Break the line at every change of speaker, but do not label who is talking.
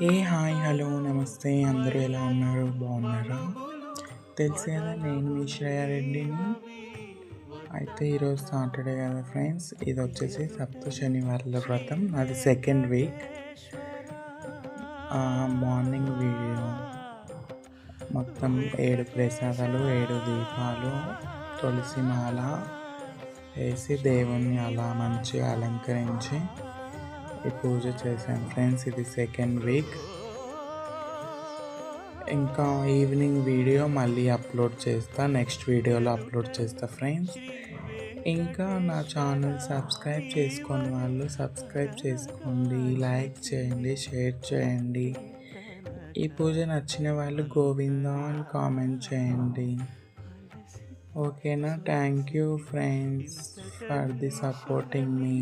Hi hello నమస్తే అందరూ ఎలా ఉన్నారు బాగున్నారా? తెలుసు కదా నేను మీ శ్రేయారెడ్డిని. అయితే ఈరోజు సాటర్డే కదా ఫ్రెండ్స్, ఇది వచ్చేసి సప్త శనివారాల వ్రతం, అది సెకండ్ వీక్. మార్నింగ్ వీడియో మొత్తం 7 ప్రసాదాలు, 7 దీపాలు, తులసి మాల వేసి దేవుణ్ణి అలా మంచిగా అలంకరించి ఈ పూజ చేశాను ఫ్రెండ్స్. ఇది సెకండ్ వీక్. ఇంకా ఈవినింగ్ వీడియో మళ్ళీ అప్లోడ్ చేస్తా, నెక్స్ట్ వీడియోలో అప్లోడ్ చేస్తా ఫ్రెండ్స్. ఇంకా నా ఛానల్ సబ్స్క్రైబ్ చేసుకొని వాళ్ళు సబ్స్క్రైబ్ చేసుకోండి, లైక్ చేయండి, షేర్ చేయండి. ఈ పూజ నచ్చిన వాళ్ళు గోవిందా అని కామెంట్ చేయండి. ఓకేనా? Thank you friends for the supporting me.